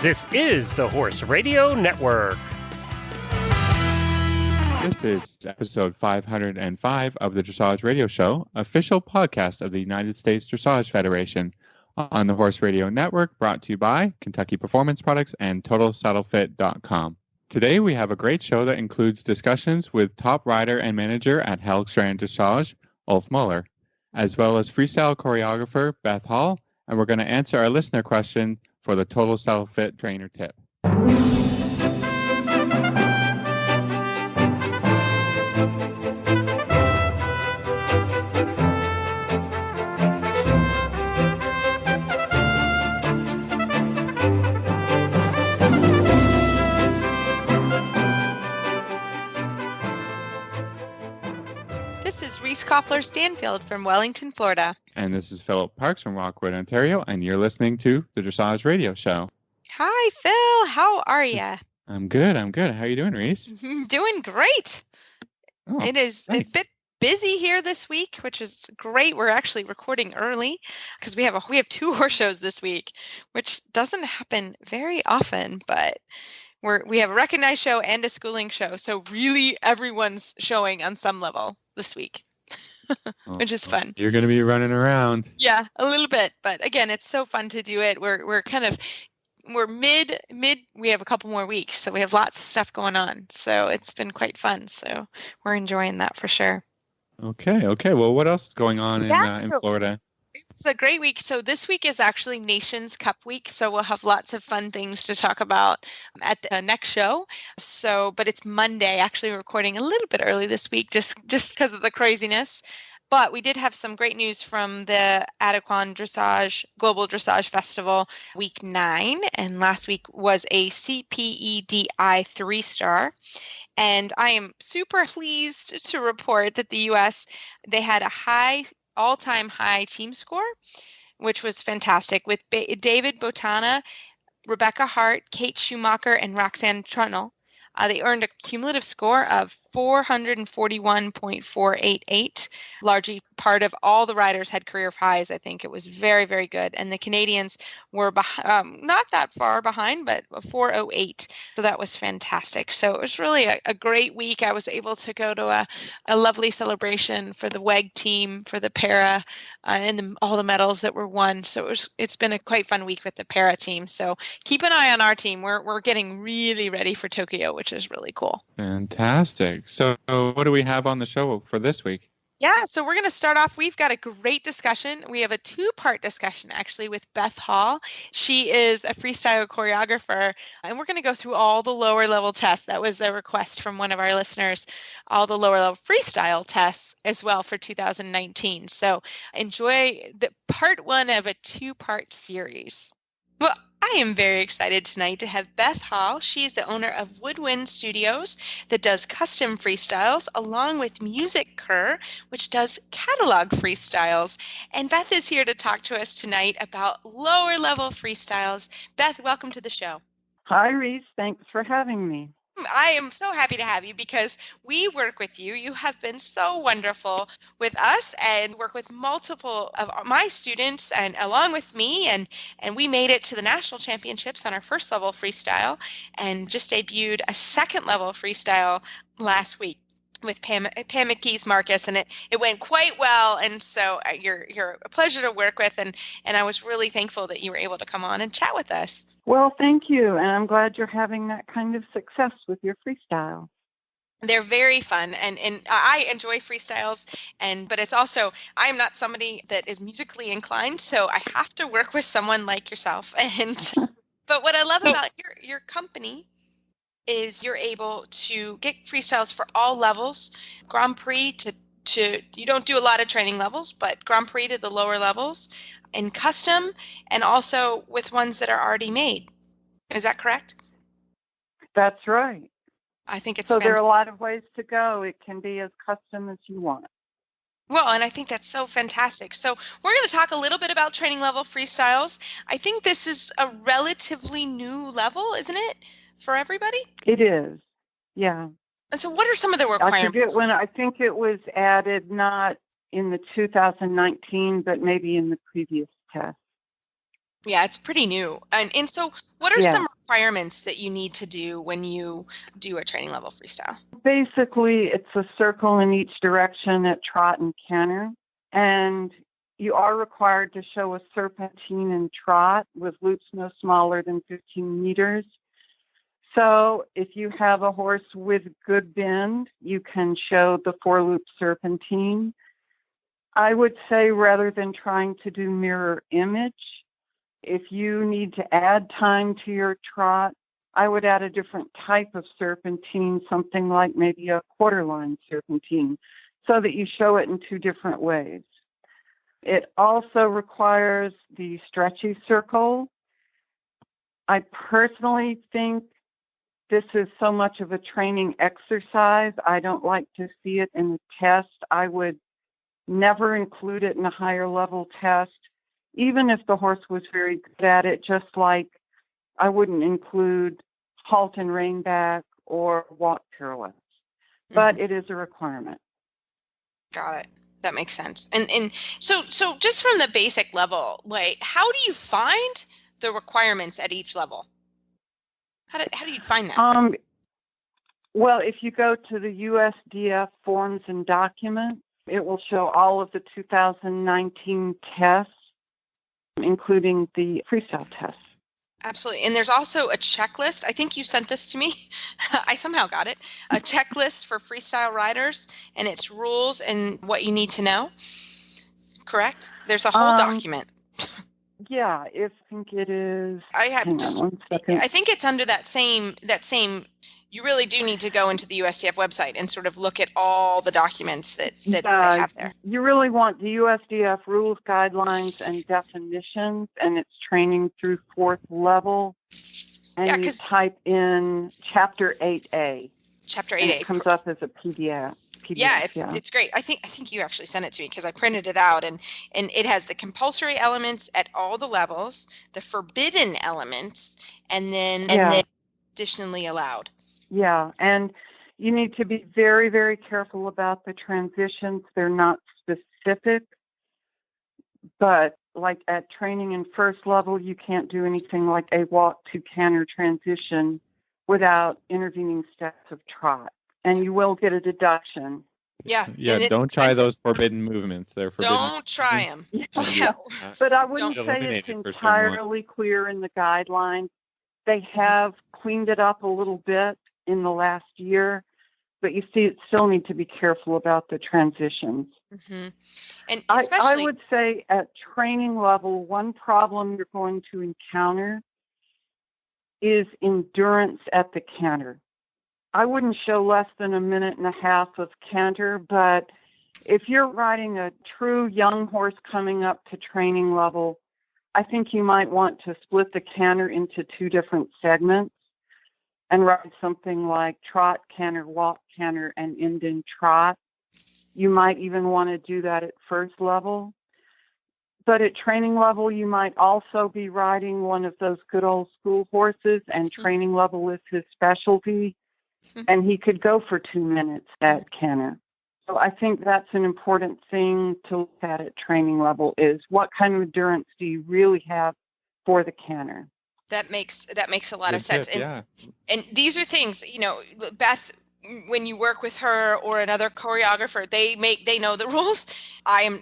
This is the Horse Radio Network. This is episode 505 of the Dressage Radio Show, official podcast of the United States Dressage Federation on the Horse Radio Network, brought to you by Kentucky Performance Products and TotalSaddleFit.com. Today we have a great show that includes discussions with top rider and manager at Helgstrand Dressage, Ulf Moller, as well as freestyle choreographer Beth Hall, and we're going to answer our listener question for the Total Saddle Fit trainer tip. Stanfield from Wellington, Florida. And this is Philip Parks from Rockwood, Ontario, and you're listening to the Dressage Radio Show. Hi, Phil. How are you? I'm good. How are you doing, Reese? Doing great. Oh, it is nice. A bit busy here this week, which is great. We're actually recording early because we have two horse shows this week, which doesn't happen very often, but we have a recognized show and a schooling show. So really everyone's showing on some level this week. Which is fun. You're going to be running around. Yeah, a little bit. But again, it's so fun to do it. We're mid. We have a couple more weeks, so we have lots of stuff going on. So it's been quite fun. So we're enjoying that for sure. Okay. Well, what else is going on in Florida? It's a great week. So this week is actually Nations Cup week. So we'll have lots of fun things to talk about at the next show. But it's Monday. Actually, we're recording a little bit early this week just because of the craziness. But we did have some great news from the Adequan Dressage Global Dressage Festival week 9. And last week was a CPEDI 3-star. And I am super pleased to report that the U.S., they had a all-time high team score, which was fantastic, with David Botana, Rebecca Hart, Kate Schumacher, and Roxanne Trunnell. They earned a cumulative score of 441.488. Largely part of all the riders had career highs. I think it was very, very good. And the Canadians were not that far behind, but 408. So that was fantastic. So it was really a great week. I was able to go to a lovely celebration for the WEG team, for the para, and all the medals that were won. So it's been a quite fun week with the para team. So keep an eye on our team. We're getting really ready for Tokyo, which is really cool. Fantastic. So what do we have on the show for this week? Yeah, so we're going to start off. We've got a great discussion. We have a two-part discussion, actually, with Beth Hall. She is a freestyle choreographer, and we're going to go through all the lower-level tests. That was a request from one of our listeners, all the lower-level freestyle tests as well for 2019. So enjoy the part one of a two-part series. Well, I am very excited tonight to have Beth Hall. She is the owner of Woodwind Studios that does custom freestyles, along with Music Cur, which does catalog freestyles. And Beth is here to talk to us tonight about lower level freestyles. Beth, welcome to the show. Hi, Reese. Thanks for having me. I am so happy to have you because we work with you. You have been so wonderful with us and work with multiple of my students and along with me. And we made it to the national championships on our first level freestyle and just debuted a second level freestyle last week with Pam McKee's Marcus, and it went quite well. And so you're a pleasure to work with. And I was really thankful that you were able to come on and chat with us. Well, thank you. And I'm glad you're having that kind of success with your freestyle. They're very fun, and I enjoy freestyles, but it's also, I'm not somebody that is musically inclined, so I have to work with someone like yourself. But what I love about your company is you're able to get freestyles for all levels, Grand Prix to you don't do a lot of training levels, but Grand Prix to the lower levels, and custom, and also with ones that are already made. Is that correct? That's right. I think it's so fantastic. There are a lot of ways to go. It can be as custom as you want. Well, and I think that's so fantastic. So we're going to talk a little bit about training level freestyles. I think this is a relatively new level, isn't it, for everybody? It is, yeah. And so what are some of the requirements? I think it was added not in the 2019, but maybe in the previous test. Yeah, it's pretty new. And so what are Yeah. some requirements that you need to do when you do a training level freestyle? Basically, it's a circle in each direction at trot and canter. And you are required to show a serpentine and trot with loops no smaller than 15 meters. So if you have a horse with good bend, you can show the 4-loop serpentine. I would say rather than trying to do mirror image, if you need to add time to your trot, I would add a different type of serpentine, something like maybe a quarter-line serpentine, so that you show it in 2 different ways. It also requires the stretchy circle. I personally think this is so much of a training exercise. I don't like to see it in the test. I would never include it in a higher level test, even if the horse was very good at it, just like I wouldn't include halt and rein back or walk pirouettes. But it is a requirement. Got it. That makes sense. And so just from the basic level, like, how do you find the requirements at each level? How do you find that? Well, if you go to the USDF forms and documents, it will show all of the 2019 tests, including the freestyle tests. Absolutely. And there's also a checklist. I think you sent this to me. I somehow got it. A checklist for freestyle riders and its rules and what you need to know. Correct? There's a whole document. Yeah, I think it is. I have Hang just, on 1 second. I think it's under that same, you really do need to go into the USDF website and sort of look at all the documents that they have there. You really want the USDF rules, guidelines, and definitions, and it's training through 4th level. And you type in Chapter 8A. Chapter 8A. And it comes up as a PDF. Yeah, it's great. I think you actually sent it to me because I printed it out, and it has the compulsory elements at all the levels, the forbidden elements, and then additionally allowed. Yeah, and you need to be very, very careful about the transitions. They're not specific, but like at training in 1st level, you can't do anything like a walk to canter transition without intervening steps of trot, and you will get a deduction. Yeah. Don't try those forbidden movements. They're forbidden. Don't try them. Yeah. But I wouldn't say it's entirely clear in the guidelines. They have cleaned it up a little bit in the last year, but you still need to be careful about the transitions. Mm-hmm. And I would say at training level, one problem you're going to encounter is endurance at the canter. I wouldn't show less than 1.5 minutes of canter, but if you're riding a true young horse coming up to training level, I think you might want to split the canter into 2 different segments and ride something like trot, canter, walk, canter, and end in trot. You might even want to do that at 1st level. But at training level, you might also be riding one of those good old school horses, and training level is his specialty, and he could go for 2 minutes at canter. So I think that's an important thing to look at training level is what kind of endurance do you really have for the canter? That makes a lot of sense. Tip, and these are things, Beth, when you work with her or another choreographer, they know the rules. I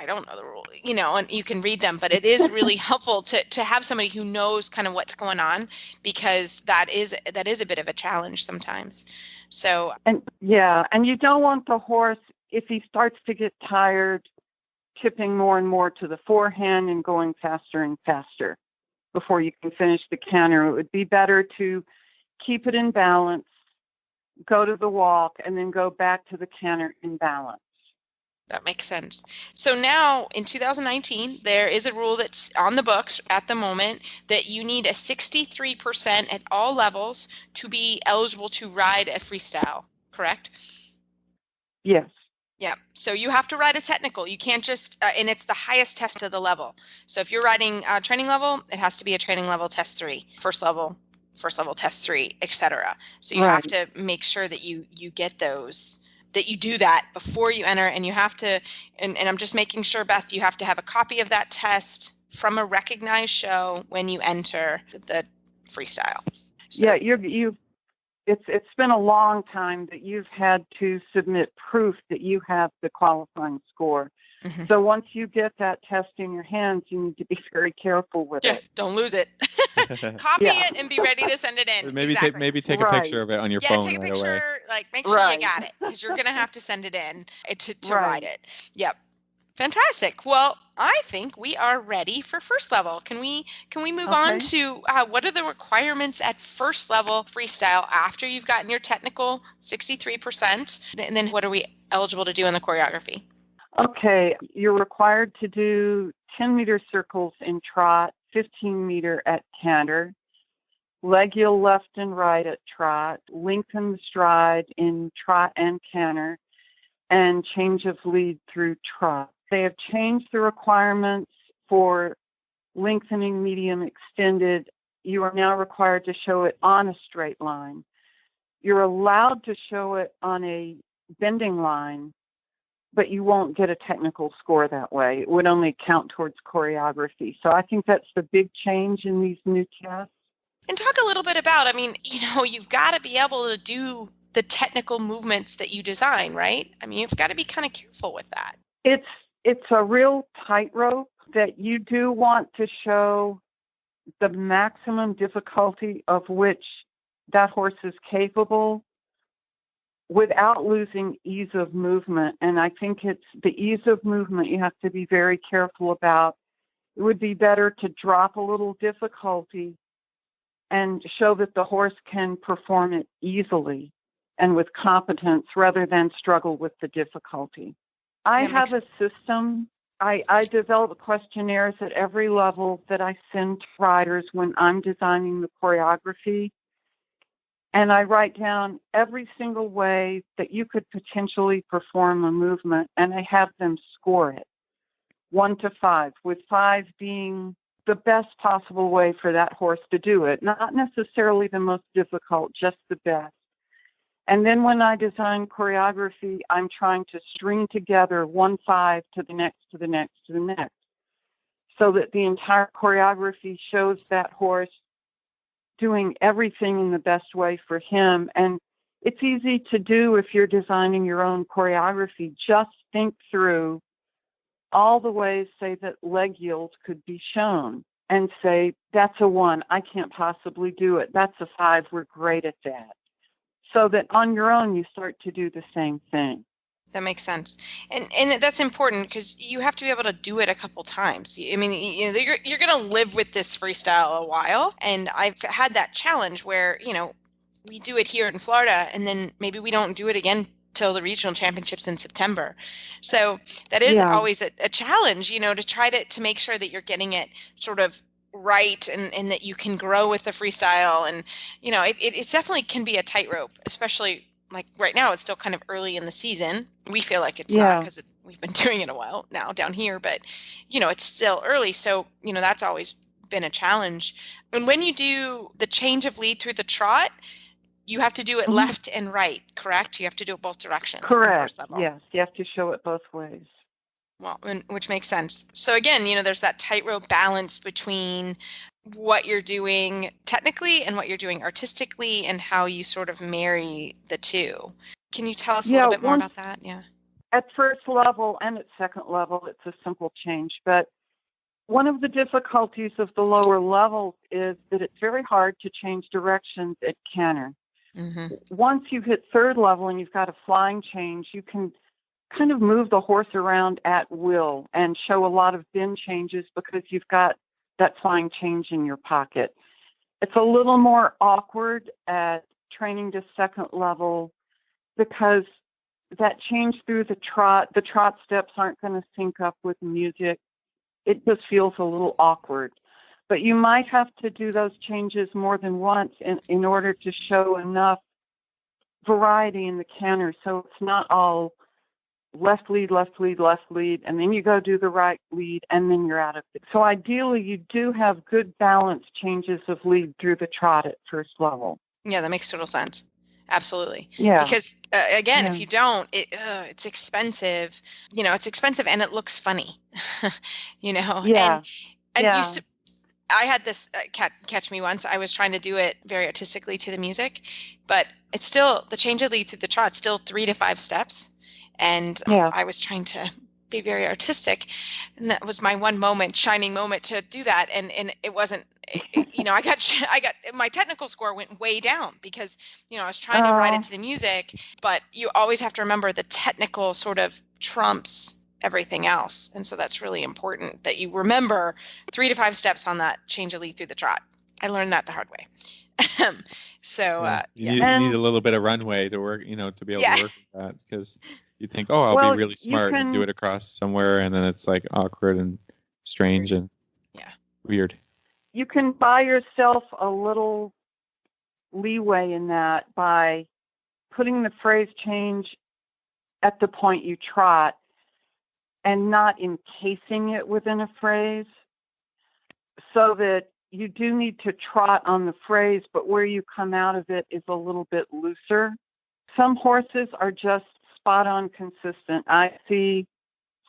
don't know the rules, and you can read them, but it is really helpful to have somebody who knows kind of what's going on, because that is a bit of a challenge sometimes. So, and you don't want the horse, if he starts to get tired, tipping more and more to the forehand and going faster and faster before you can finish the canter. It would be better to keep it in balance, go to the walk, and then go back to the canter in balance. That makes sense. So now in 2019, there is a rule that's on the books at the moment that you need a 63% at all levels to be eligible to ride a freestyle, correct? Yes. Yeah. So you have to ride a technical. You can't just, and it's the highest test of the level. So if you're riding training level, it has to be a training level test 3, first level test 3, etc. So you have to make sure that you get those, that you do that before you enter, and you have to, and I'm just making sure, Beth, you have to have a copy of that test from a recognized show when you enter the freestyle. So, Yeah, it's been a long time that you've had to submit proof that you have the qualifying score. mm-hmm. So once you get that test in your hands, you need to be very careful with it. Don't lose it. Copy it and be ready to send it in. Maybe take a picture of it on your phone take a right picture, away. like make sure you got it, because you're going to have to send it in to write it. Yep. Fantastic. Well, I think we are ready for first level. Can we move on to what are the requirements at first level freestyle after you've gotten your technical 63%? And then what are we eligible to do in the choreography? Okay, you're required to do 10-meter circles in trot, 15-meter at canter, leg heel left and right at trot, lengthen the stride in trot and canter, and change of lead through trot. They have changed the requirements for lengthening, medium, extended. You are now required to show it on a straight line. You're allowed to show it on a bending line, but you won't get a technical score that way. It would only count towards choreography. So I think that's the big change in these new tests. And talk a little bit about, you've got to be able to do the technical movements that you design, right? You've got to be kind of careful with that. It's a real tightrope that you do want to show the maximum difficulty of which that horse is capable without losing ease of movement. And I think it's the ease of movement you have to be very careful about. It would be better to drop a little difficulty and show that the horse can perform it easily and with competence rather than struggle with the difficulty. I have a system. I develop questionnaires at every level that I send to riders when I'm designing the choreography. And I write down every single way that you could potentially perform a movement, and I have them score it 1 to 5, with 5 being the best possible way for that horse to do it. Not necessarily the most difficult, just the best. And then when I design choreography, I'm trying to string together 1 5 to the next, to the next, to the next, so that the entire choreography shows that horse doing everything in the best way for him. And it's easy to do if you're designing your own choreography. Just think through all the ways, say, that leg yields could be shown and say, that's a 1, I can't possibly do it. That's a 5, we're great at that. So that on your own, you start to do the same thing. That makes sense. And that's important because you have to be able to do it a couple times. You're going to live with this freestyle a while. And I've had that challenge where, we do it here in Florida and then maybe we don't do it again till the regional championships in September. So that is always a challenge, to try to make sure that you're getting it sort of right and that you can grow with the freestyle. And, it definitely can be a tightrope, especially like right now. It's still kind of early in the season. We feel like it's not because we've been doing it a while now down here, but, it's still early. So, that's always been a challenge. And when you do the change of lead through the trot, you have to do it left and right, correct? You have to do it both directions. Correct. Yes, you have to show it both ways. Well, which makes sense. So again, there's that tightrope balance between what you're doing technically and what you're doing artistically and how you sort of marry the two. Can you tell us a little bit more about that? Yeah. At first level and at second level, it's a simple change. But one of the difficulties of the lower levels is that it's very hard to change directions at canter. Mm-hmm. Once you hit third level and you've got a flying change, you can kind of move the horse around at will and show a lot of bend changes because you've got that flying change in your pocket. It's a little more awkward at training to second level because that change through the trot steps aren't going to sync up with music. It just feels a little awkward. But you might have to do those changes more than once in order to show enough variety in the canter so it's not all left lead, left lead, left lead, and then you go do the right lead, and then you're out of it. So ideally, you do have good balanced changes of lead through the trot at first level. Yeah, that makes total sense. Absolutely. Yeah. Because again, if you don't, it's expensive. It's expensive and it looks funny. Yeah. And Yeah. I had this catch me once. I was trying to do it very artistically to the music, but it's still the change of lead through the trot, still 3 to 5 steps. And Yeah. I was trying to be very artistic. And that was my one shining moment to do that. And it wasn't, I got my technical score went way down because, I was trying to write it to the music, but you always have to remember the technical sort of trumps everything else. And so that's really important that you remember 3 to 5 steps on that change of lead through the trot. I learned that the hard way. You need a little bit of runway to work, to be able to work with that, because you think, oh, I'll be really smart and do it across somewhere, and then it's like awkward and strange and weird. You can buy yourself a little leeway in that by putting the phrase change at the point you trot and not encasing it within a phrase, so that you do need to trot on the phrase, but where you come out of it is a little bit looser. Some horses are just spot on consistent. I see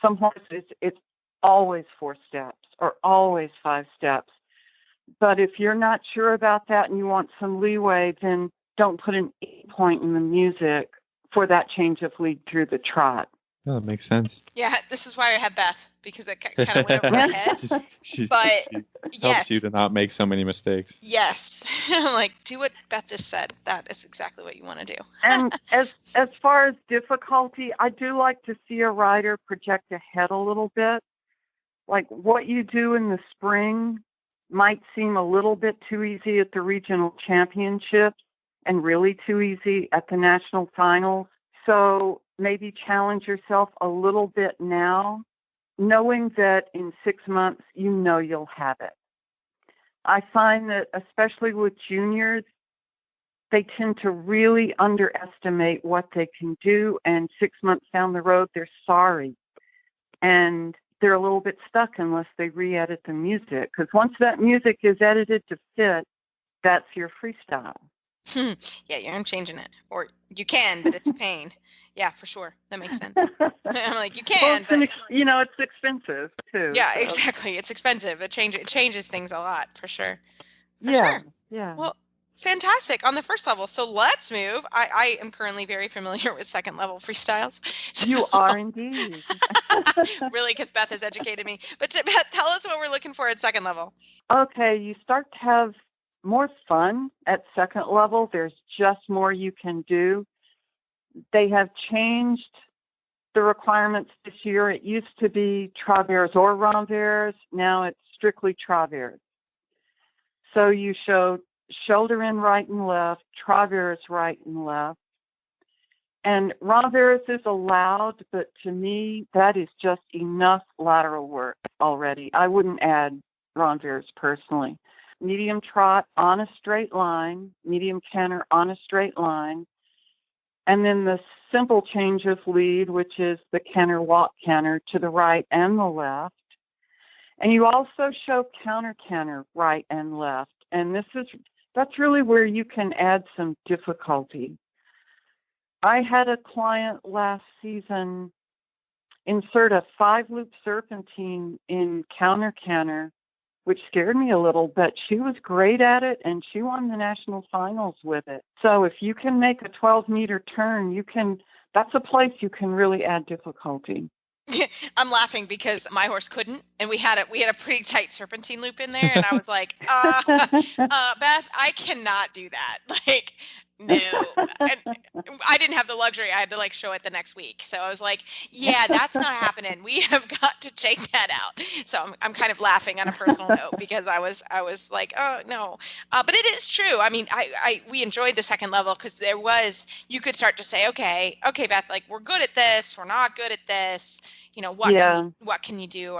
some horses, it's always 4 steps or always 5 steps. But if you're not sure about that and you want some leeway, then don't put an 8 point in the music for that change of lead through the trot. Oh, that makes sense. Yeah, this is why I had Beth, because it kind of went over my head. She Yes. helps you to not make so many mistakes. Yes. I'm like, do what Beth just said. That is exactly what you want to do. And as far as difficulty, I do like to see a rider project ahead a little bit. Like what you do in the spring might seem a little bit too easy at the regional championships and really too easy at the national finals. So maybe challenge yourself a little bit now, knowing that in 6 months, you'll have it. I find that especially with juniors, they tend to really underestimate what they can do. And 6 months down the road, they're sorry. And they're a little bit stuck unless they re-edit the music. Because once that music is edited to fit, that's your freestyle. Yeah, you're changing it. Or you can, but it's a pain. Yeah, for sure. That makes sense. I'm like, you can, well, but... it's expensive, too. Yeah, so. Exactly. It's expensive. It changes things a lot, for sure. Yeah. Well, fantastic. On the first level. So let's move. I am currently very familiar with second level freestyles. You are indeed. Really, because Beth has educated me. But Beth, tell us what we're looking for at second level. Okay, you start to have more fun at second level. There's just more you can do. They have changed the requirements this year. It used to be travers or renvers. Now it's strictly travers. So you show shoulder in right and left, travers right and left. And renvers is allowed, but to me, that is just enough lateral work already. I wouldn't add renvers personally. Medium trot on a straight line, medium canter on a straight line, and then the simple change of lead, which is the canter walk canter to the right and the left. And you also show counter canter right and left. And that's really where you can add some difficulty. I had a client last season insert a 5-loop serpentine in counter canter, which scared me a little, but she was great at it and she won the national finals with it. So if you can make a 12-meter turn, that's a place you can really add difficulty. I'm laughing because my horse couldn't, and we had a pretty tight serpentine loop in there, and I was like, Beth, I cannot do that. Like, no. And I didn't have the luxury. I had to show it the next week. So I was like, yeah, that's not happening. We have got to take that out. So I'm kind of laughing on a personal note because I was like, oh no. But it is true. I mean, we enjoyed the second level because you could start to say, okay, Beth, we're good at this. We're not good at this. What can you do?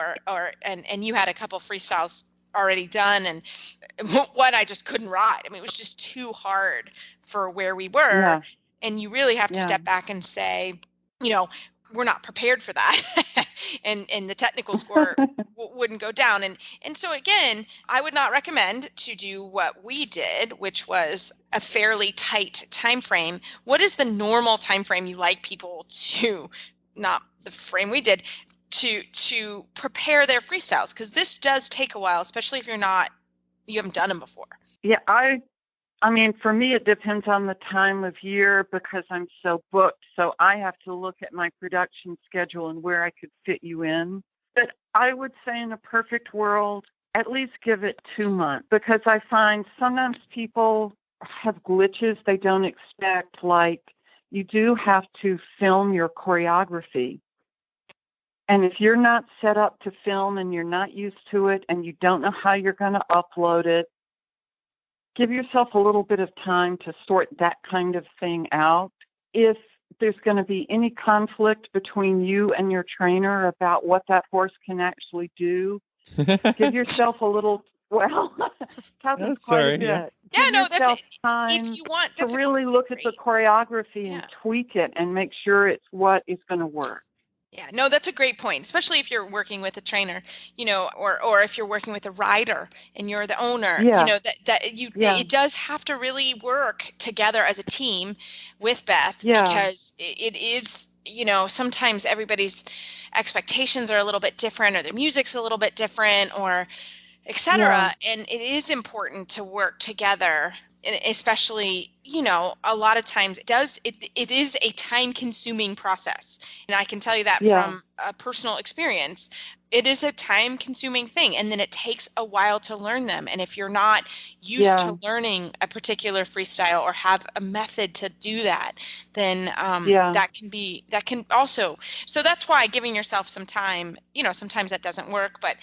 And you had a couple freestyles already done, and one I just couldn't ride. I mean, it was just too hard for where we were. Yeah. And you really have to step back and say, we're not prepared for that. and the technical score wouldn't go down. And so again, I would not recommend to do what we did, which was a fairly tight time frame. What is the normal time frame you like people to, not the frame we did, to prepare their freestyles, because this does take a while, especially if you haven't done them before. Yeah, I mean, for me, it depends on the time of year because I'm so booked. So I have to look at my production schedule and where I could fit you in. But I would say in a perfect world, at least give it 2 months, because I find sometimes people have glitches they don't expect. Like, you do have to film your choreography. And if you're not set up to film and you're not used to it and you don't know how you're going to upload it, give yourself a little bit of time to sort that kind of thing out. If there's going to be any conflict between you and your trainer about what that horse can actually do, give yourself a little, happens quite a bit. Yeah, Give no, yourself that's time if you want to really look at the choreography and tweak it and make sure it's what is going to work. Yeah, no, that's a great point, especially if you're working with a trainer, or if you're working with a rider and you're the owner, it does have to really work together as a team with Beth, because it is, sometimes everybody's expectations are a little bit different, or their music's a little bit different, or etc. And it is important to work together. Especially, a lot of times it is a time-consuming process. And I can tell you that from a personal experience. It is a time-consuming thing, and then it takes a while to learn them. And if you're not used to learning a particular freestyle or have a method to do that, then that can also. So that's why giving yourself some time, sometimes that doesn't work, but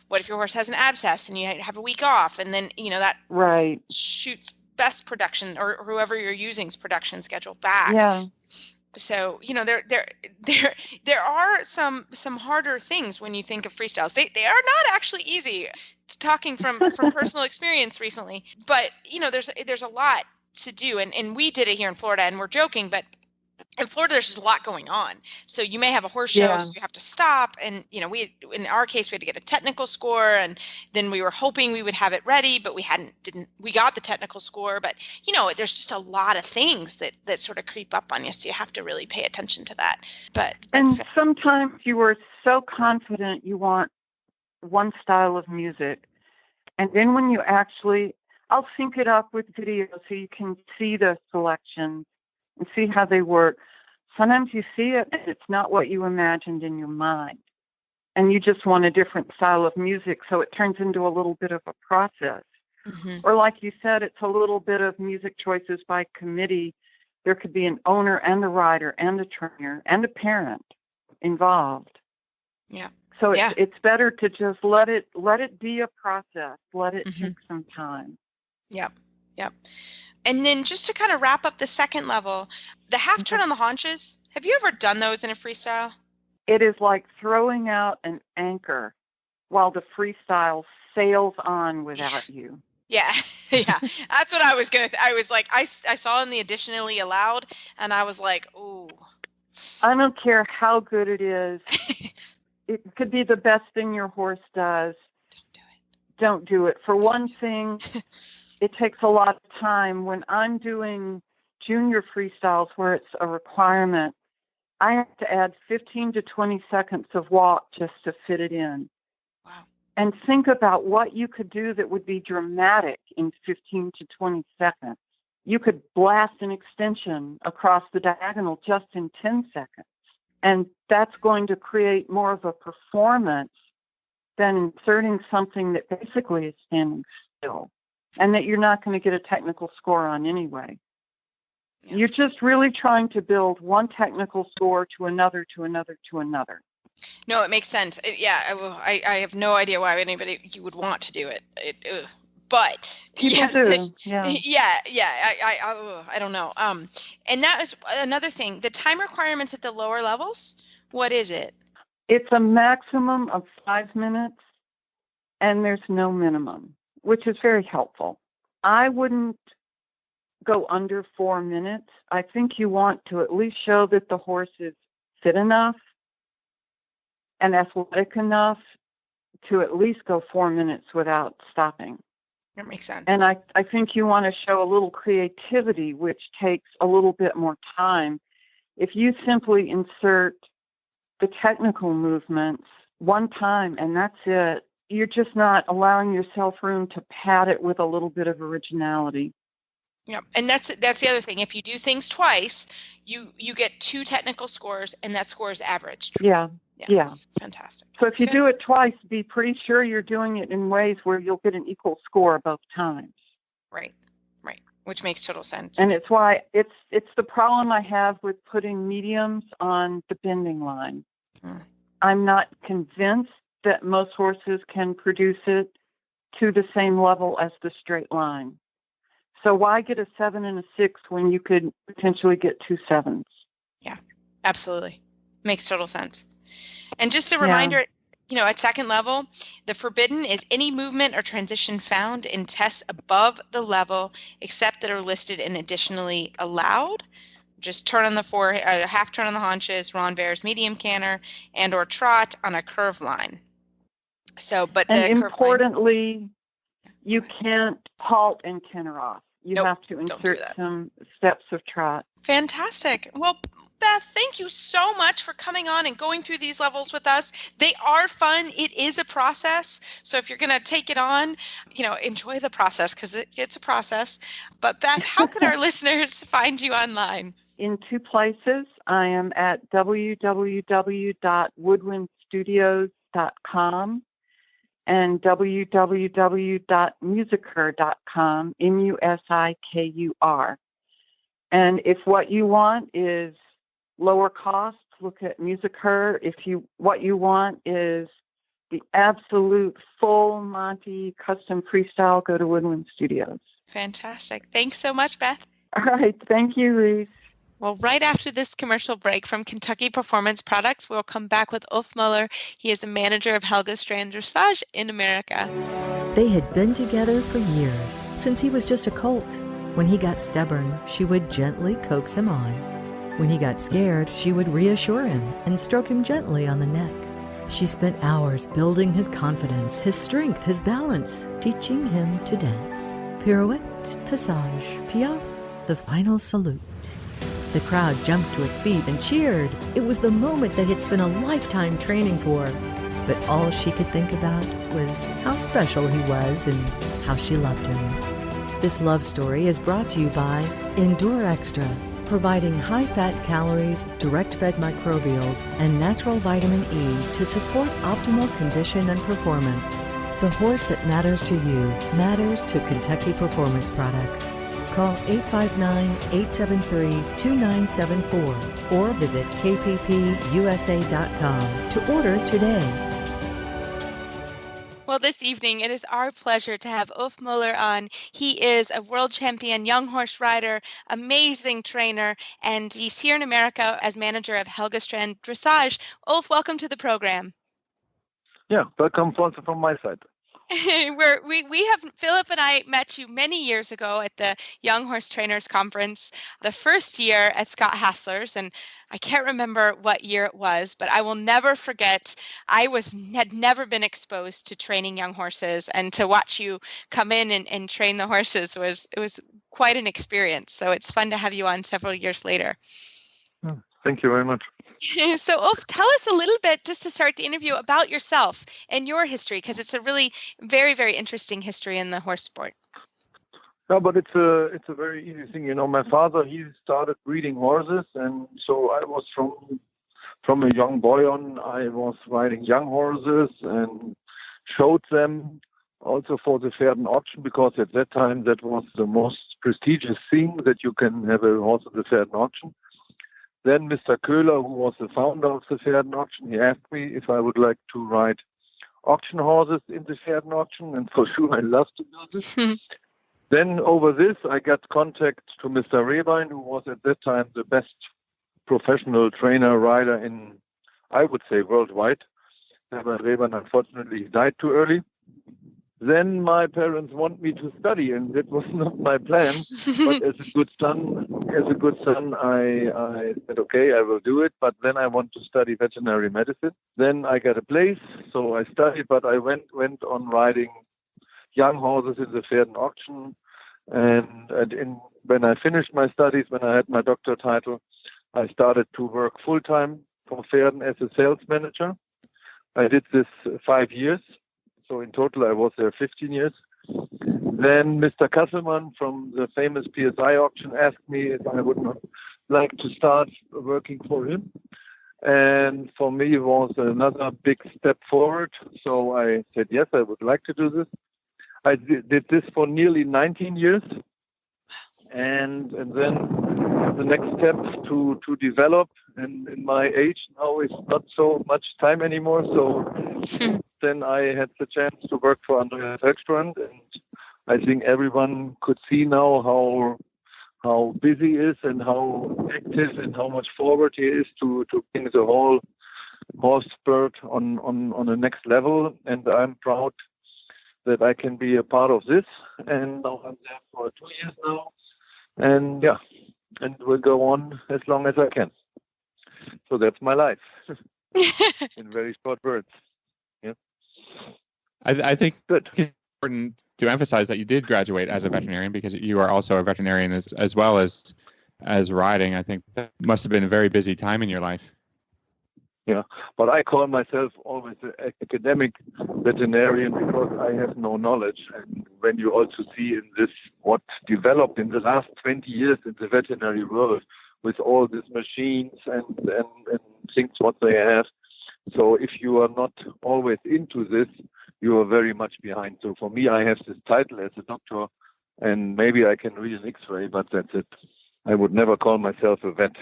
what if your horse has an abscess and you have a week off, and then that shoots Beth's production or whoever you're using's production schedule back. Yeah. So there are some harder things when you think of freestyles. They are not actually easy. Talking from personal experience recently, but there's a lot to do, and we did it here in Florida, and we're joking, but in Florida, there's just a lot going on. So you may have a horse show, so you have to stop. And, in our case, we had to get a technical score, and then we were hoping we would have it ready, but we got the technical score. But, there's just a lot of things that sort of creep up on you. So you have to really pay attention to that. And sometimes you are so confident you want one style of music. And then when you I'll sync it up with video so you can see the selections and see how they work. Sometimes you see it and it's not what you imagined in your mind, and you just want a different style of music, so it turns into a little bit of a process. Mm-hmm. Or like you said, it's a little bit of music choices by committee. There could be an owner and a rider and a trainer and a parent involved. Yeah. So it's better to just let it be a process. Let it take some time. Yep. And then just to kind of wrap up the second level, the half turn on the haunches, have you ever done those in a freestyle? It is like throwing out an anchor while the freestyle sails on without you. Yeah. That's what I was I was like, I saw in the additionally allowed, and I was like, ooh. I don't care how good it is. It could be the best thing your horse does. Don't do it. For one thing, it takes a lot of time. When I'm doing junior freestyles where it's a requirement, I have to add 15 to 20 seconds of walk just to fit it in. Wow. And think about what you could do that would be dramatic in 15 to 20 seconds. You could blast an extension across the diagonal just in 10 seconds. And that's going to create more of a performance than inserting something that basically is standing still, and that you're not going to get a technical score on anyway. Yeah. You're just really trying to build one technical score to another, to another, to another. No, it makes sense. I have no idea why you would want to do it. But people do. I don't know. And that is another thing. The time requirements at the lower levels, what is it? It's a maximum of 5 minutes, and there's no minimum, which is very helpful. I wouldn't go under 4 minutes. I think you want to at least show that the horse is fit enough and athletic enough to at least go 4 minutes without stopping. That makes sense. And I think you want to show a little creativity, which takes a little bit more time. If you simply insert the technical movements one time, and that's it. You're just not allowing yourself room to pad it with a little bit of originality. Yeah, and that's the other thing. If you do things twice, you get 2 technical scores, and that score is averaged. Yeah. Fantastic. So if you do it twice, be pretty sure you're doing it in ways where you'll get an equal score both times. Right, which makes total sense. And it's why it's the problem I have with putting mediums on the bending line. I'm not convinced that most horses can produce it to the same level as the straight line. So why get a 7 and a 6 when you could potentially get 2 7s? Yeah, absolutely. Makes total sense. And just a reminder, at second level, the forbidden is any movement or transition found in tests above the level except that are listed and additionally allowed. Just turn on the half turn on the haunches, renvers, medium canter, and or trot on a curve line. So, but and the importantly, you can't halt and canter off. You have to insert some steps of trot. Fantastic. Well, Beth, thank you so much for coming on and going through these levels with us. They are fun. It is a process. So if you're going to take it on, enjoy the process because it's a process. But Beth, how can our listeners find you online? In 2 places. I am at www.woodwindstudios.com and www.musikur.com, MUSIKUR. And if what you want is lower cost, look at Musikur. What you want is the absolute full Monty custom freestyle, go to Woodwind Studios. Fantastic. Thanks so much, Beth. All right. Thank you, Reese. Well, right after this commercial break from Kentucky Performance Products, we'll come back with Ulf Moller. He is the manager of Helgstrand Dressage in America. They had been together for years, since he was just a colt. When he got stubborn, she would gently coax him on. When he got scared, she would reassure him and stroke him gently on the neck. She spent hours building his confidence, his strength, his balance, teaching him to dance. Pirouette, passage, piaffe, the final salute. The crowd jumped to its feet and cheered. It was the moment that he'd spent a lifetime training for. But all she could think about was how special he was and how she loved him. This love story is brought to you by Endure Extra, providing high-fat calories, direct-fed microbials, and natural vitamin E to support optimal condition and performance. The horse that matters to you matters to Kentucky Performance Products. Call 859-873-2974 or visit kppusa.com to order today. Well, this evening, it is our pleasure to have Ulf Moller on. He is a world champion young horse rider, amazing trainer, and he's here in America as manager of Helgstrand Dressage. Ulf, welcome to the program. Yeah, welcome also from my side. Philip and I met you many years ago at the Young Horse Trainers Conference, the first year at Scott Hassler's, and I can't remember what year it was, but I will never forget. Had never been exposed to training young horses, and to watch you come in and train the horses was quite an experience. So it's fun to have you on several years later. Thank you very much. So, Ulf, tell us a little bit, just to start the interview, about yourself and your history, because it's a really very, very interesting history in the horse sport. No, but it's a very easy thing. My father, he started breeding horses, and so I was from a young boy on, I was riding young horses and showed them also for the Pferdenauction, because at that time that was the most prestigious thing, that you can have a horse at the Pferdenauction. Then Mr. Köhler, who was the founder of the Pferdenauction, he asked me if I would like to ride auction horses in the Pferdenauction, and for sure I love to do this. Then over this, I got contact to Mr. Rehbein, who was at that time the best professional trainer rider in, I would say, worldwide. But Rehbein, unfortunately, died too early. Then my parents want me to study, and that was not my plan. But as a good son, I said, okay, I will do it. But then I want to study veterinary medicine. Then I got a place, so I studied. But I went on riding young horses in the Pferdenauction. And when I finished my studies, when I had my doctor title, I started to work full time for Pferden as a sales manager. I did this 5 years. So in total, I was there 15 years. Then Mr. Kasselmann from the famous PSI auction asked me if I would not like to start working for him. And for me, it was another big step forward. So I said, yes, I would like to do this. I did this for nearly 19 years. And then the next step to develop. And in my age now, it's not so much time anymore. So then I had the chance to work for Andreas Helgstrand. And I think everyone could see now how busy he is and how active and how much forward he is to bring the whole horse sport on the next level. And I'm proud that I can be a part of this. And now I'm there for 2 years now. And and we'll go on as long as I can. So that's my life in very short words. Yeah. I think good. It's important to emphasize that you did graduate as a veterinarian because you are also a veterinarian as well as riding. I think that must have been a very busy time in your life. Yeah, but I call myself always an academic veterinarian because I have no knowledge. And when you also see in this what developed in the last 20 years in the veterinary world with all these machines and things what they have. So if you are not always into this, you are very much behind. So for me, I have this title as a doctor and maybe I can read an X-ray, but that's it. I would never call myself a vet.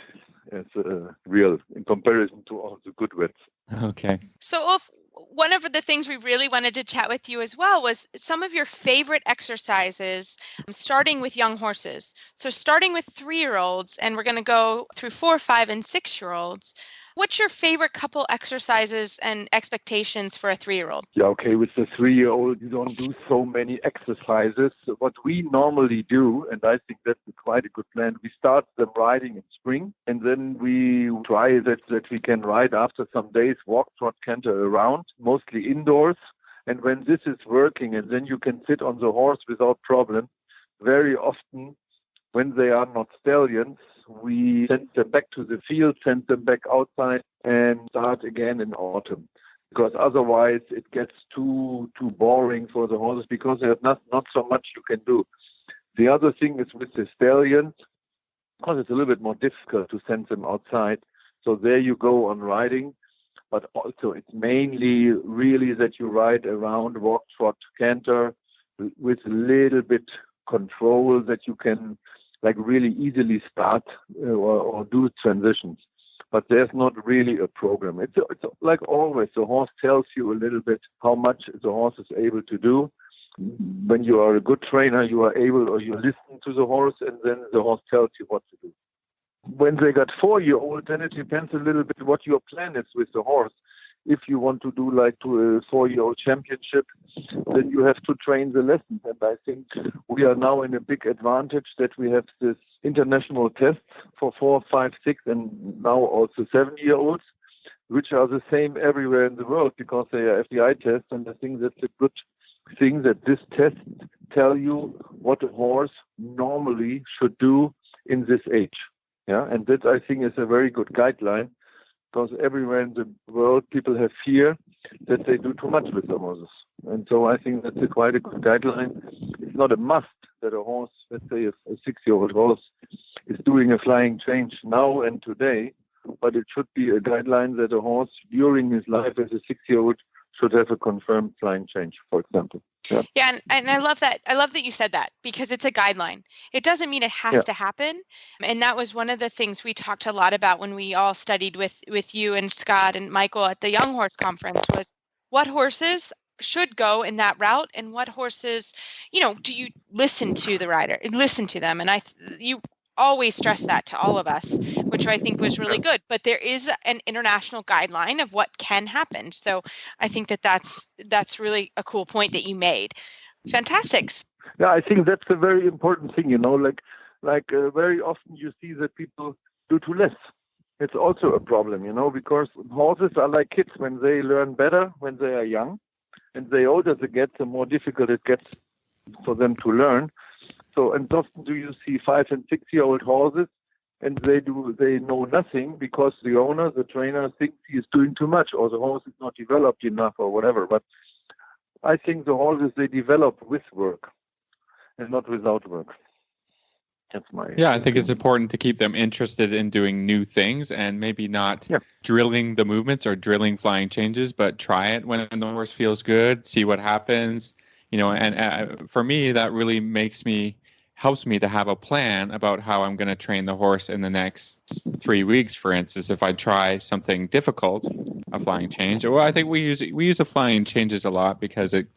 As real in comparison to all the good vets. Okay. So Ulf, one of the things we really wanted to chat with you as well was some of your favorite exercises, starting with young horses. So starting with 3-year-olds, and we're going to go through 4, 5, and 6-year-olds. What's your favorite couple exercises and expectations for a 3-year-old? Yeah, okay. With the 3-year-old, you don't do so many exercises. What we normally do, and I think that's quite a good plan, we start them riding in spring, and then we try that we can ride after some days, walk, trot, canter around, mostly indoors. And when this is working, and then you can sit on the horse without problem, very often when they are not stallions, we send them back to the field, send them back outside, and start again in autumn. Because otherwise it gets too boring for the horses because there's not so much you can do. The other thing is with the stallions, because it's a little bit more difficult to send them outside. So there you go on riding, but also it's mainly really that you ride around, walk, trot, canter with a little bit control that you can like really easily start or do transitions. But there's not really a program. It's like always, the horse tells you a little bit how much the horse is able to do. When you are a good trainer, you are able, or you listen to the horse, and then the horse tells you what to do. When they got 4-year-old, then it depends a little bit what your plan is with the horse. If you want to do like to a 4-year-old championship, then you have to train the lessons. And I think we are now in a big advantage that we have this international tests for 4, 5, 6, and now also 7-year-olds, which are the same everywhere in the world because they are FDI tests. And I think that's a good thing that this test tell you what a horse normally should do in this age. Yeah, and that I think is a very good guideline. Because everywhere in the world, people have fear that they do too much with the horses. And so I think that's quite a good guideline. It's not a must that a horse, let's say a 6-year-old horse, is doing a flying change now and today, but it should be a guideline that a horse during his life as a 6-year-old should have a confirmed flying change, for example. Yeah, and I love that. I love that you said that because it's a guideline. It doesn't mean it has to happen. And that was one of the things we talked a lot about when we all studied with you and Scott and Michael at the Young Horse Conference was what horses should go in that route and what horses, do you listen to the rider and listen to them? And you always stress that to all of us, which I think was really good. But there is an international guideline of what can happen. So I think that's really a cool point that you made. Fantastic. Yeah, I think that's a very important thing, like very often you see that people do too less. It's also a problem, because horses are like kids when they learn better when they are young, and the older they get, the more difficult it gets for them to learn. So, and often do you see 5- and 6-year-old horses and they know nothing because the owner, the trainer, thinks he is doing too much or the horse is not developed enough or whatever. But I think the horses, they develop with work and not without work. That's my I think it's important to keep them interested in doing new things and maybe not drilling the movements or drilling flying changes, but try it when the horse feels good, see what happens, and for me, that really helps me to have a plan about how I'm going to train the horse in the next 3 weeks. For instance, if I try something difficult, a flying change, well, I think we use the flying changes a lot because it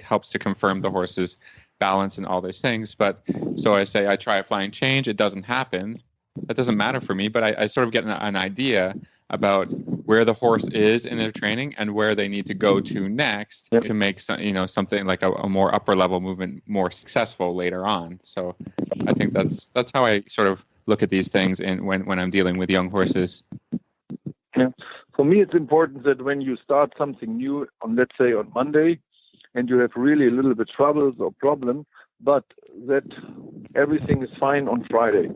helps to confirm the horse's balance and all those things. But so I say I try a flying change, it doesn't happen. That doesn't matter for me, but I sort of get an idea about where the horse is in their training and where they need to go to next to make something like a more upper level movement more successful later on. So I think that's how I sort of look at these things when I'm dealing with young horses. Yeah. For me, it's important that when you start something new let's say on Monday, and you have really a little bit troubles or problem, but that everything is fine on Friday.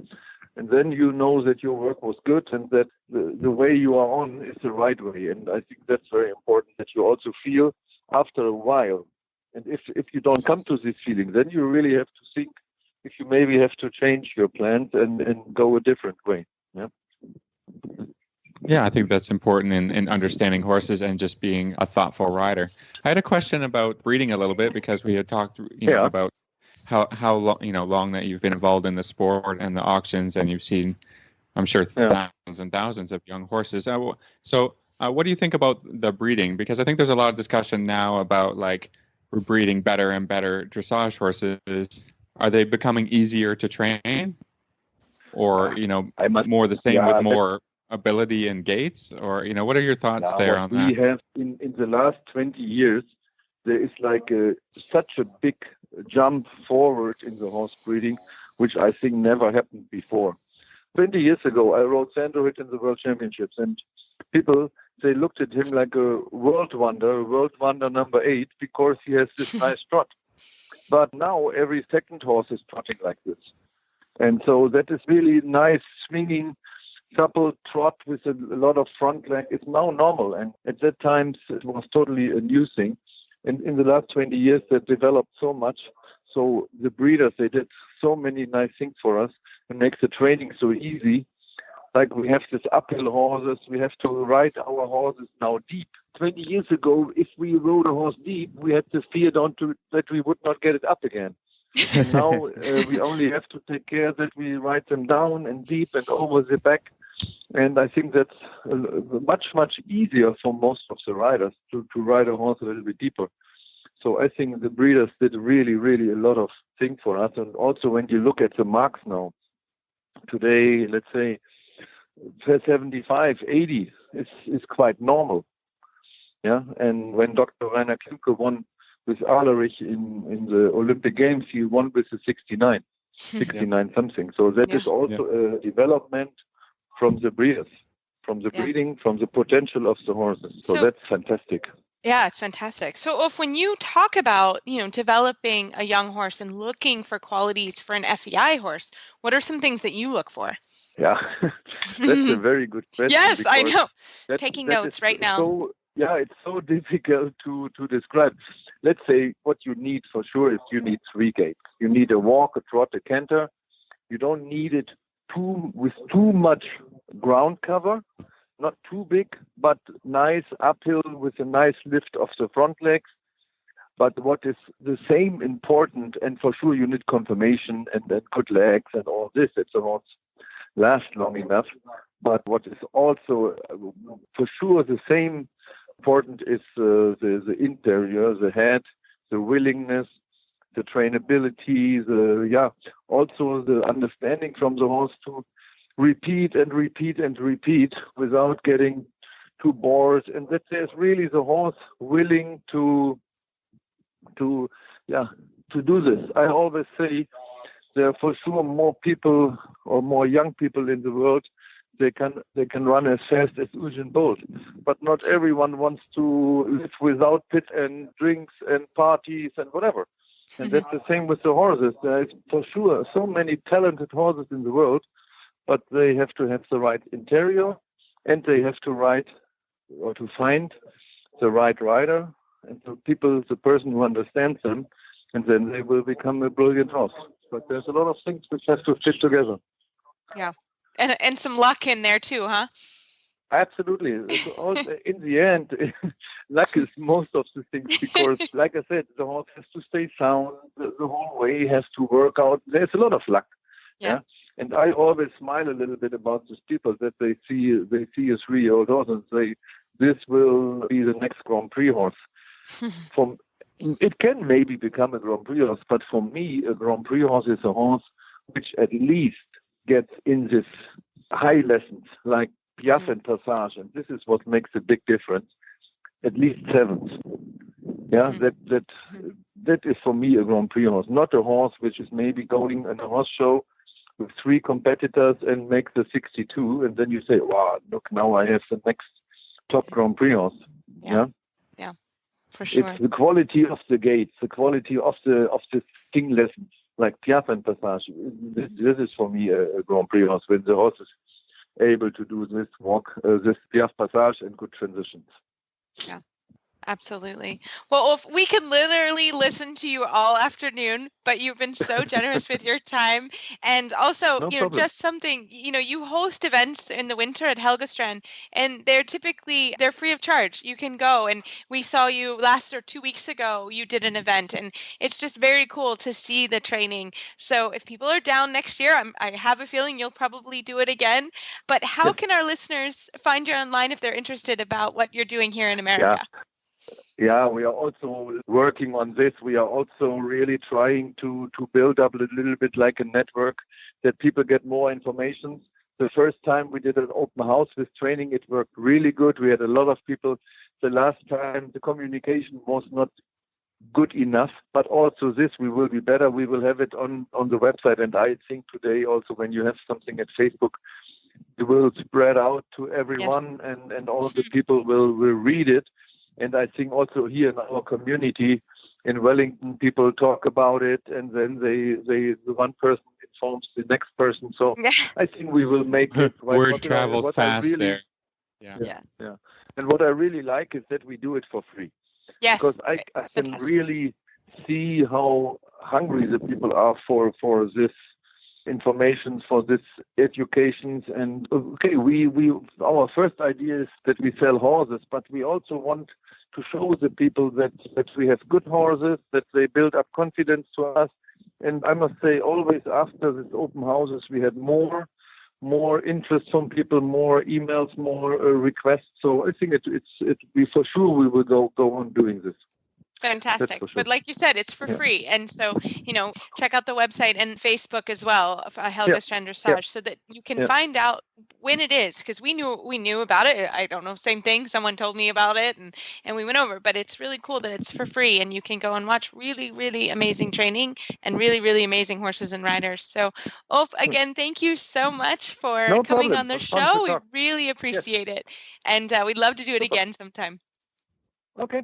And then you know that your work was good and that the way you are on is the right way. And I think that's very important, that you also feel after a while. And if you don't come to this feeling, then you really have to think if you maybe have to change your plans and go a different way. Yeah. Yeah, I think that's important in understanding horses and just being a thoughtful rider. I had a question about breeding a little bit because we had talked, about how long that you've been involved in the sport and the auctions, and you've seen, I'm sure, thousands and thousands of young horses. So what do you think about the breeding? Because I think there's a lot of discussion now about we're breeding better and better dressage horses. Are they becoming easier to train, or more the same with more ability and gaits, or what are your thoughts there on that? We have in the last 20 years, there is such a big jump forward in the horse breeding, which I think never happened before. 20 years ago, I rode Sandorit in the World Championships, and people, they looked at him like a world wonder number 8, because he has this nice trot. But now every second horse is trotting like this. And so that is really nice, swinging, supple trot with a lot of front leg. It's now normal. And at that time, it was totally a new thing. And in the last 20 years, that developed so much. So the breeders, they did so many nice things for us and makes the training so easy. Like we have this uphill horses. We have to ride our horses now deep. 20 years ago, if we rode a horse deep, we had to fear that we would not get it up again. And now we only have to take care that we ride them down and deep and over the back. And I think that's much, much easier for most of the riders to ride a horse a little bit deeper. So I think the breeders did really, really a lot of things for us. And also when you look at the marks now, today, let's say, 75, 80 is quite normal. Yeah, and when Dr. Rainer Klimke won with Ahlerich in the Olympic Games, he won with the 69 something. So that is also a development from the breeders, from the breeding, from the potential of the horses. So that's fantastic. Yeah, it's fantastic. So when you talk about, developing a young horse and looking for qualities for an FEI horse, what are some things that you look for? Yeah, that's a very good question. Yes, I know. Taking notes right now. So, it's so difficult to describe. Let's say what you need for sure is you need 3 gaits. You need a walk, a trot, a canter. You don't need it with too much ground cover, not too big, but nice uphill with a nice lift of the front legs. But what is the same important, and for sure you need confirmation and good legs and all this, it's a horse last long enough. But what is also for sure the same important is the interior, the head, the willingness, the trainability, also the understanding from the horse to repeat and repeat and repeat without getting too bored, and that there's really the horse willing to do this. I always say there are for sure more people or more young people in the world. They can run as fast as Usain Bolt, but not everyone wants to live without pit and drinks and parties and whatever. And that's the same with the horses. There is for sure so many talented horses in the world, but they have to have the right interior, and they have to ride or to find the right rider and the person who understands them, and then they will become a brilliant horse. But there's a lot of things which have to fit together. Yeah. And some luck in there too, huh? Absolutely. In the end, luck is most of the things because, like I said, the horse has to stay sound. The whole way has to work out. There's a lot of luck. Yeah. And I always smile a little bit about these people that they see a 3-year-old horse and say, this will be the next Grand Prix horse. It can maybe become a Grand Prix horse, but for me, a Grand Prix horse is a horse which at least gets in this high lessons like Piaffe and Passage, and this is what makes a big difference. At least 7th. Yeah, that is for me a Grand Prix horse, not a horse which is maybe going in a horse show with 3 competitors and make the 62, and then you say, wow, look, now I have the next top Grand Prix horse. Yeah, for sure. It's the quality of the gates, the quality of the sting lessons, like Piaffe and Passage. This is for me a Grand Prix horse when the horse is able to do this walk, this Piaffe Passage and good transitions. Yeah. Absolutely. Well, if we could literally listen to you all afternoon, but you've been so generous with your time. And also, just something, you host events in the winter at Helgstrand, and they're free of charge. You can go. And we saw you 2 weeks ago, you did an event, and it's just very cool to see the training. So if people are down next year, I have a feeling you'll probably do it again. But how can our listeners find you online if they're interested about what you're doing here in America? Yeah, we are also working on this. We are also really trying to build up a little bit like a network that people get more information. The first time we did an open house with training, it worked really good. We had a lot of people. The last time the communication was not good enough, but also this we will be better. We will have it on the website. And I think today also when you have something at Facebook, it will spread out to everyone and all the people will read it. And I think also here in our community in Wellington, people talk about it, and then the one person informs the next person. So I think we will make it. Word travels fast there. Yeah. And what I really like is that we do it for free. Yes. Because I can really see how hungry the people are for this information, for this education. And our first idea is that we sell horses, but we also want to show the people that we have good horses, that they build up confidence to us. And I must say, always after these open houses, we had more interest from people, more emails, more requests. So I think we for sure we will go on doing this. Fantastic. But like you said, it's for free. And so, check out the website and Facebook as well, Helgstrand Dressage, so that you can find out when it is, because we knew about it. I don't know, same thing. Someone told me about it and we went over, but it's really cool that it's for free and you can go and watch really, really amazing training and really, really amazing horses and riders. So, Ulf, again, thank you so much for coming on the show. We really appreciate it. And we'd love to do it again sometime. Okay.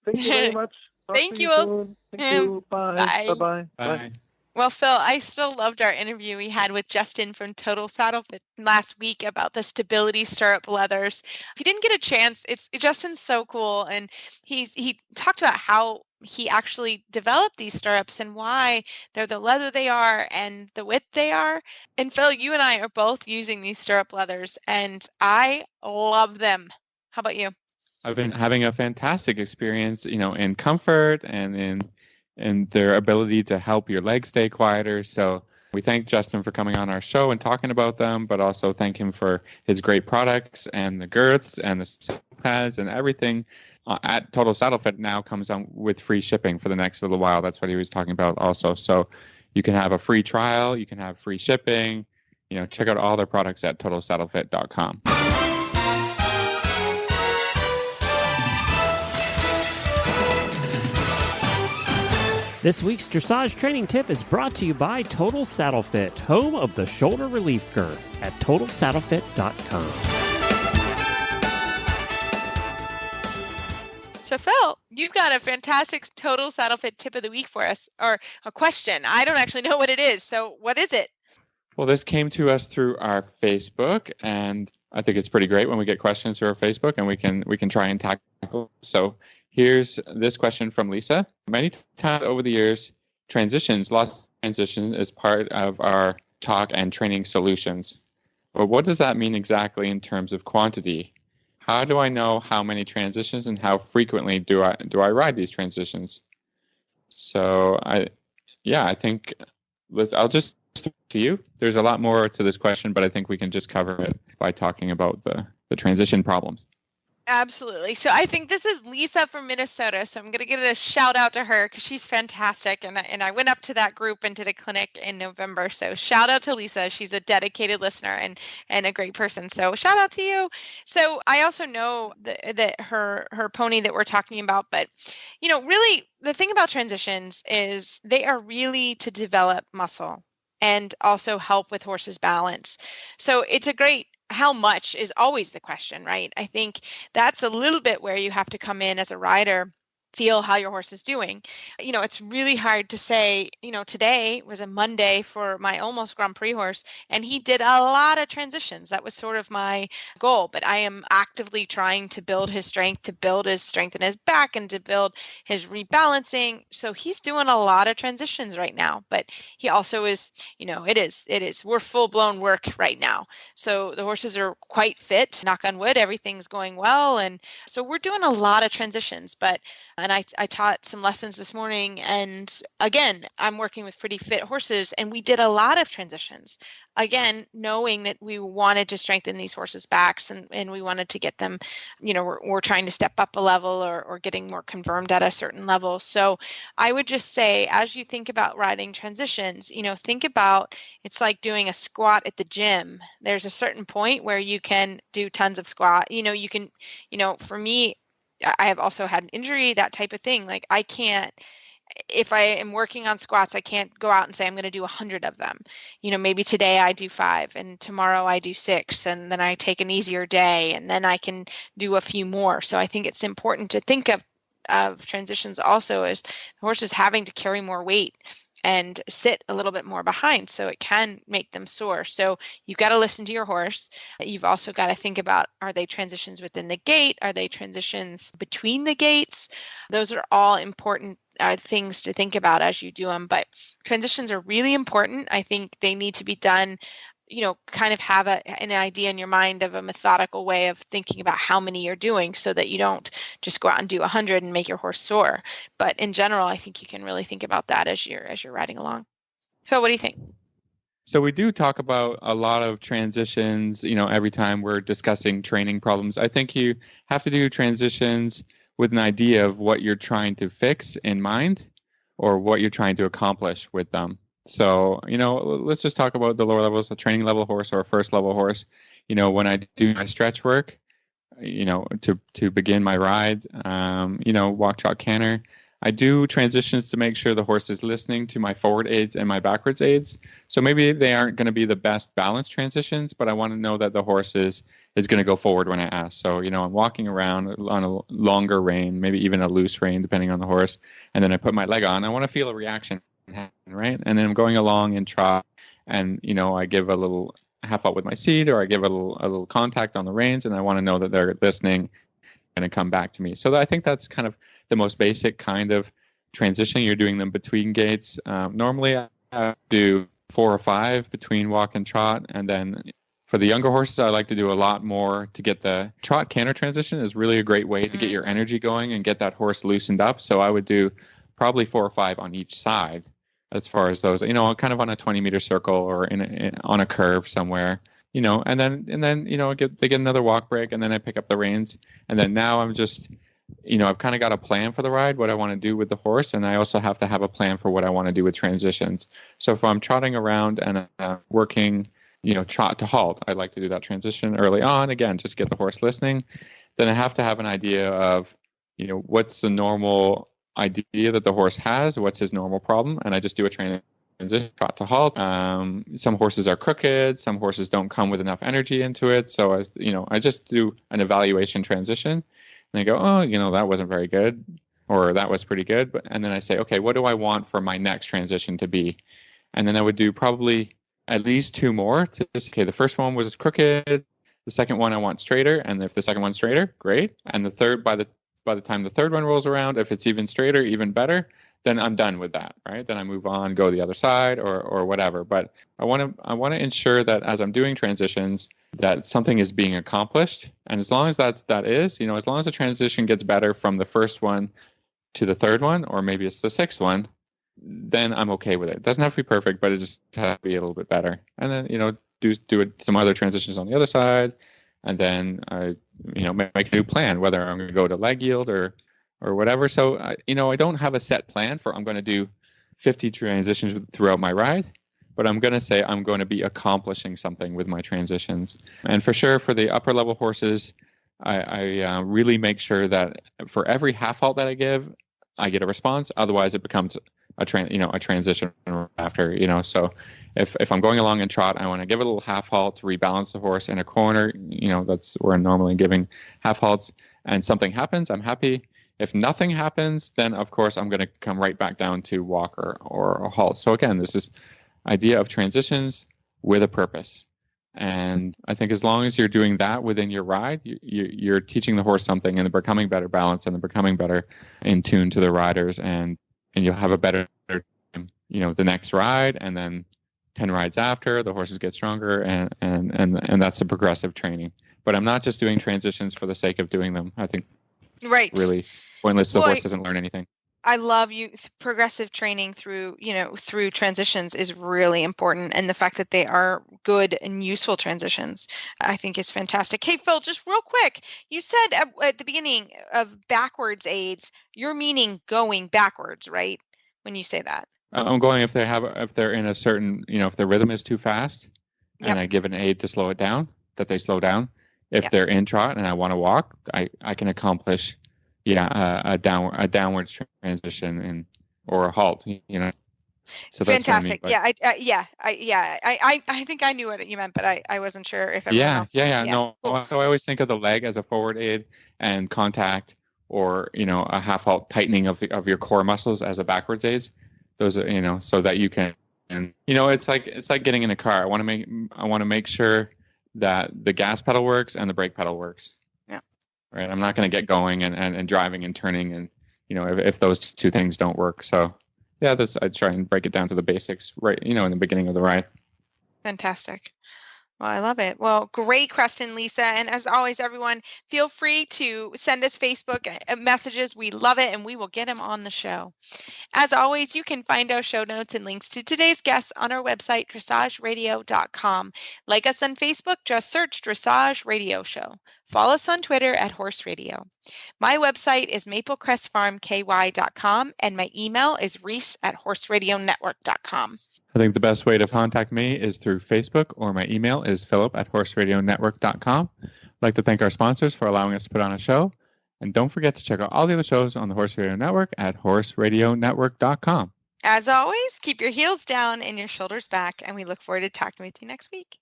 Thank you very much. Thank you, Ulf. Thank you. Bye. Bye-bye. Bye. Well, Phil, I still loved our interview we had with Justin from Total Saddle Fit last week about the stability stirrup leathers. If you didn't get a chance, Justin's so cool, and he talked about how he actually developed these stirrups and why they're the leather they are and the width they are. And Phil, you and I are both using these stirrup leathers, and I love them. How about you? I've been having a fantastic experience, in comfort and in their ability to help your legs stay quieter. So we thank Justin for coming on our show and talking about them, but also thank him for his great products and the girths and the saddle pads and everything at Total Saddle Fit now comes on with free shipping for the next little while. That's what he was talking about also. So you can have a free trial, you can have free shipping, check out all their products at totalsaddlefit.com. This week's dressage training tip is brought to you by Total Saddle Fit, home of the shoulder relief girth at totalsaddlefit.com. So Phil, you've got a fantastic Total Saddle Fit tip of the week for us, or a question. I don't actually know what it is. So what is it? Well, this came to us through our Facebook, and I think it's pretty great when we get questions through our Facebook, and we can try and tackle. So here's this question from Lisa. Many times over the years, lots of transitions is part of our talk and training solutions. But what does that mean exactly in terms of quantity? How do I know how many transitions and how frequently do I ride these transitions? So I think I'll just to you. There's a lot more to this question, but I think we can just cover it by talking about the transition problems. Absolutely. So I think this is Lisa from Minnesota. So I'm going to give a shout out to her because she's fantastic. And I went up to that group and did a clinic in November. So shout out to Lisa. She's a dedicated listener and a great person. So shout out to you. So I also know that her pony that we're talking about, but really the thing about transitions is they are really to develop muscle and also help with horses' balance. So it's a great, how much is always the question, right? I think that's a little bit where you have to come in as a rider, feel how your horse is doing. It's really hard to say, today was a Monday for my almost Grand Prix horse, and he did a lot of transitions. That was sort of my goal, but I am actively trying to build his strength, to build his strength in his back, and to build his rebalancing. So he's doing a lot of transitions right now, but he also is, we're full blown work right now. So the horses are quite fit, knock on wood, everything's going well. And so we're doing a lot of transitions, and I taught some lessons this morning. And again, I'm working with pretty fit horses, and we did a lot of transitions. Again, knowing that we wanted to strengthen these horses' backs and we wanted to get them, we're trying to step up a level or getting more confirmed at a certain level. So I would just say, as you think about riding transitions, think about it's like doing a squat at the gym. There's a certain point where you can do tons of squat. You can, for me, I have also had an injury, that type of thing. Like I can't, if I am working on squats, I can't go out and say I'm going to do 100 of them. Maybe today I do 5 and tomorrow I do 6, and then I take an easier day and then I can do a few more. So I think it's important to think of transitions also as the horse is having to carry more weight and sit a little bit more behind, so it can make them sore. So you've got to listen to your horse. You've also got to think about, are they transitions within the gait? Are they transitions between the gaits? Those are all important things to think about as you do them. But transitions are really important. I think they need to be done, kind of have an idea in your mind of a methodical way of thinking about how many you're doing, so that you don't just go out and do 100 and make your horse sore. But in general, I think you can really think about that as you're riding along. Phil, what do you think? So we do talk about a lot of transitions, every time we're discussing training problems. I think you have to do transitions with an idea of what you're trying to fix in mind or what you're trying to accomplish with them. So, let's just talk about the lower levels, a training level horse or a first level horse. When I do my stretch work, to begin my ride, walk, trot, canter, I do transitions to make sure the horse is listening to my forward aids and my backwards aids. So maybe they aren't going to be the best balanced transitions, but I want to know that the horse is going to go forward when I ask. So, I'm walking around on a longer rein, maybe even a loose rein, depending on the horse. And then I put my leg on. I want to feel a reaction happen, right? And then I'm going along in trot, and I give a little half up with my seat, or I give a little contact on the reins, and I want to know that they're listening and it come back to me. So I think that's kind of the most basic kind of transition. You're doing them between gaits. Normally I do 4 or 5 between walk and trot, and then for the younger horses, I like to do a lot more to get the trot canter transition is really a great way to get your energy going and get that horse loosened up. So I would do probably 4 or 5 on each side as far as those, kind of on a 20-meter circle or on a curve somewhere, and then they get another walk break, and then I pick up the reins, and then now I'm just, I've kind of got a plan for the ride, what I want to do with the horse, and I also have to have a plan for what I want to do with transitions. So if I'm trotting around and working, trot to halt, I'd like to do that transition early on, again, just get the horse listening. Then I have to have an idea of, what's the normal idea that the horse has, what's his normal problem, and I just do a transition, trot to halt. Some horses are crooked, some horses don't come with enough energy into it, so I just do an evaluation transition, and I go, that wasn't very good, or that was pretty good, and then I say, okay, what do I want for my next transition to be? And then I would do probably at least 2 more to just, okay, the first one was crooked, the second one I want straighter, and if the second one's straighter, great. And the third, by the time the third one rolls around, if it's even straighter, even better, then I'm done with that, right? Then I move on, go the other side or whatever. But I want to ensure that as I'm doing transitions, that something is being accomplished. And as long as that is, as long as the transition gets better from the first one to the third one, or maybe it's the sixth one, then I'm okay with it. It doesn't have to be perfect, but it just has to be a little bit better. And then, do some other transitions on the other side. And then I, make a new plan, whether I'm going to go to leg yield or whatever. So, I don't have a set plan for I'm going to do 50 transitions throughout my ride, but I'm going to say I'm going to be accomplishing something with my transitions. And for sure, for the upper level horses, I really make sure that for every half halt that I give, I get a response. Otherwise, it becomes a transition after. So if I'm going along in trot, I want to give a little half halt to rebalance the horse in a corner. That's where I'm normally giving half halts, and something happens, I'm happy. If nothing happens, then of course I'm going to come right back down to walk or a halt. So again, this is idea of transitions with a purpose. And I think as long as you're doing that within your ride, you're teaching the horse something, and they're becoming better balanced, and they're becoming better in tune to the riders, and you'll have a better, the next ride, and then 10 rides after, the horses get stronger, and that's a progressive training. But I'm not just doing transitions for the sake of doing them. I think really pointless. The horse doesn't learn anything. I love progressive training through transitions is really important. And the fact that they are good and useful transitions, I think is fantastic. Hey, Phil, just real quick, you said at the beginning of backwards aids, you're meaning going backwards, right? When you say that. I'm going if they're in a certain, if the rhythm is too fast, and I give an aid to slow it down, that they slow down. If they're in trot and I want to walk, I can accomplish a downward transition or a halt, So that's fantastic. What I mean, I think I knew what you meant, but I wasn't sure if everyone else. No. Cool. So I always think of the leg as a forward aid, and contact or a half halt tightening of your core muscles as a backwards aids. Those are so that you can, and it's like getting in a car. I want to make sure that the gas pedal works and the brake pedal works. Right. I'm not going to get going and driving and turning, and if those two things don't work. So I try and break it down to the basics right in the beginning of the ride. Fantastic. Well, I love it. Well, great, Creston, Lisa. And as always, everyone, feel free to send us Facebook messages. We love it, and we will get them on the show. As always, you can find our show notes and links to today's guests on our website, dressageradio.com. Like us on Facebook, just search Dressage Radio Show. Follow us on Twitter at Horse Radio. My website is maplecrestfarmky.com, and my email is reese@horseradionetwork.com. I think the best way to contact me is through Facebook, or my email is philip@horseradionetwork.com. I'd like to thank our sponsors for allowing us to put on a show. And don't forget to check out all the other shows on the Horse Radio Network at horseradionetwork.com. As always, keep your heels down and your shoulders back, and we look forward to talking with you next week.